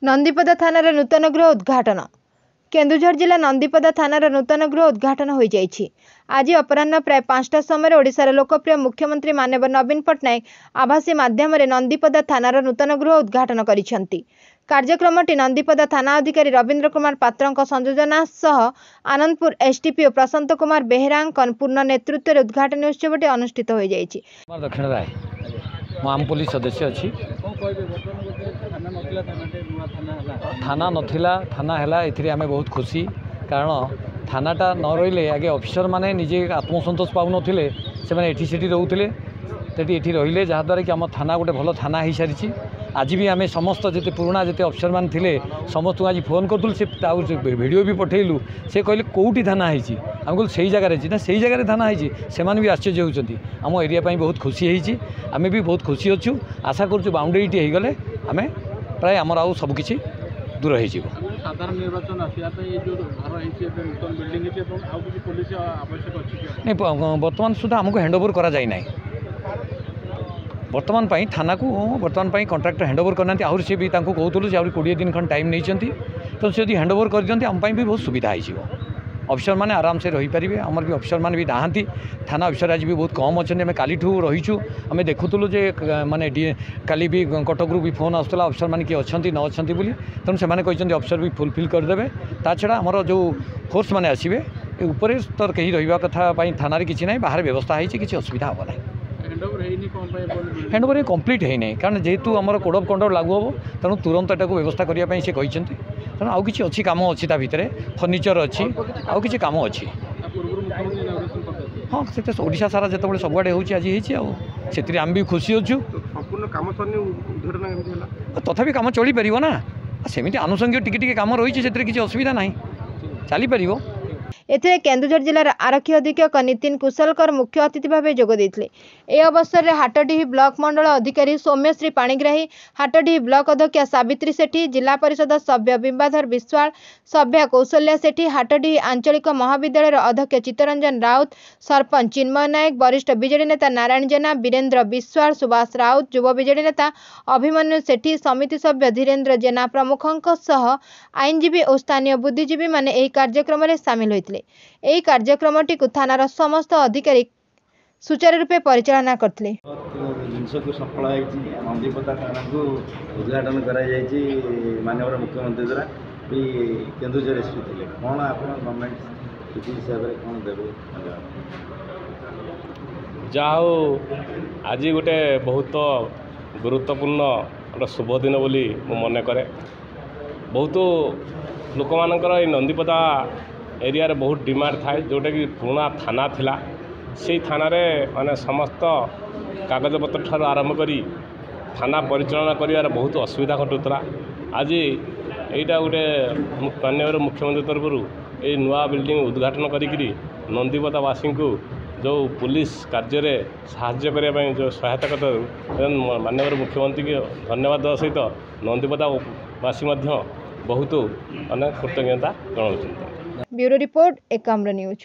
नंदीपदा थानार नूतन गृह उद्घाटन। केन्दुझर जिला नंदीपदा थानार नूतन गृह उद्घाटन हो जाइछि। आज अपराह्न प्राय 5टा समय ओडिशार लोकप्रिय मुख्यमंत्री माननीय नवीन पट्टनायक आभासी माध्यम नंदीपदा थानार नूतन गृह उद्घाटन करिसेंति। कार्यक्रमटी नंदीपदा थाना अधिकारी रवींद्र कुमार पात्रଙ୍କ संयोजना सह आनंदपुर एसडीपीओ प्रशांत कुमार बेहेरा पूर्ण नेतृत्व उद्घाटन उत्सवटी अनुष्ठित हो जाइछि। दक्षिण राय आम पुलिस सदस्य अच्छी थाना नथिला थाना है आम बहुत खुशी कारण थानाटा न रही आगे ऑफिसर माने निजे आत्मसंतोष पाऊन से मैंने रोते ये रही जहाद्वारा कि आम थाना गोटे भल थाना हो सारी। आज भी आम समस्त जिते पुराणा जिते अफिसर मैंने थे समस्त आज फोन करूँ से वीडियो भी पठेलु से कहले कौटी थाना होती आम कहूँ से जगार ना से जगह थाना होती से भी आश्चर्य होती आम एरिया बहुत खुशी होती आम भी बहुत खुशी अच्छु आशा करूँ बाउंड्री हो गले आम प्राय आमर आउ सबकि दूर हो साधारण निर्वाचन नहीं बर्तमान सुधा आमको हैंड ओवर करा जाए ना बर्तमान थाना को बर्तमान कंट्राक्टर हैंड ओवर करना आहरी सी भी कहूँ से आहरी 20 दिन खंड टाइम नहीं तो से हैंड ओवर कर दिखती आम भी बहुत सुविधा हो अफिसर मैंने आराम से रही पारे आमर भी अफिसर मैंने भी नहांती थाना अफिसर आज भी बहुत कम अच्छे आम काली रहीचु आम देखुलु जे माने काली भी कटकू भी फोन आसूला अफिसर मैंने किए अच्छा न अच्छा तेणु से अफिसर भी फुलफिल करदे ता छड़ा आमर जो फोर्स मैंने आसवे ऊपर तो कहीं रहा कथा थाना किसी ना बाहर व्यवस्था होती किसी असुविधा हम ना हैंड ओवर कम्प्लीट है नहीं कारण जेहेतु आम कोड अफ कंडक्ट लागू हम तेणु तुरंत एटा व्यवस्था करने से कहते तेणु आउ कि अच्छी कम अच्छी भितर फर्निचर अच्छी आउ कि कम अच्छी हाँ से ओडिशा सारा जो सबुआड़े होती आम भी खुशी अच्छु तथापि कम चली पार ना सेमती आनुषंगिक टिके कम रही है किसी असुविधा ना चली पार। एथिरे केन्दुझर जिलार आरक्षी अधीक्षक नितिन कुशलकर मुख्य अतिथि भाव जोगदेइथिले। ए अवसर में हाटडीही ब्लॉक मंडल अधिकारी सौम्यश्री पाणिग्राही, हाटडीही ब्लॉक अध्यक्ष सावित्री सेठी, जिला परिषद सभ्य बिंबाधर विश्वाल, सभ्या कौशल्या सेठी, हाटडीही आंचलिक महाविद्यालय अध्यक्ष चित्तरंजन राउत, सरपंच चिन्मय नायक, वरिष्ठ बीजेडी नेता नारायण जेना, वीरेन्द्र विश्वाल, सुभाष राउत, युव बीजेडी नेता अभिमन्यु सेठी, समिति सभ्य धीरेन्द्र जेना प्रमुखों सह आईनजीवी और स्थानीय बुद्धिजीवी माने एही कार्यक्रम में सामिल होइथिले। एही कार्यक्रमटी को थानार समस्त अधिकारी सुचारू रूपे परिचालना करथिले। जिनसको सफल नंदीपदा थाना को उद्घाटन कराई माननीय मुख्यमंत्री द्वारा भी केन्दुझर एसपी थे कौन आप गवर्नमेंट हिसाब से कौन देवे जाओ आज गोटे बहुत गुरुत्वपूर्ण गोटे शुभ दिन बोली मु मन करे बहुत लोक मानकर नंदीपदा एरिया रे बहुत डिमांड थाए जोटा कि पुराना थाना थिला से थाना रे माने समस्त कागज पत्र ठार आरंभ करी थाना परिचालना करियार बहुत असुविधा घटुला। आज एटा गोटे माननीय मुख्यमंत्री तरफ ये नुआ बिल्डिंग उद्घाटन करी नंदीपदावासी को जो पुलिस कार्य रे साहाय्य करने जो सहायता करते माननीय मुख्यमंत्री के धन्यवाद सहित नंदीपदावासी बहुत अनेक कृतज्ञता जनाऊँ। Bureau report Ekamra news.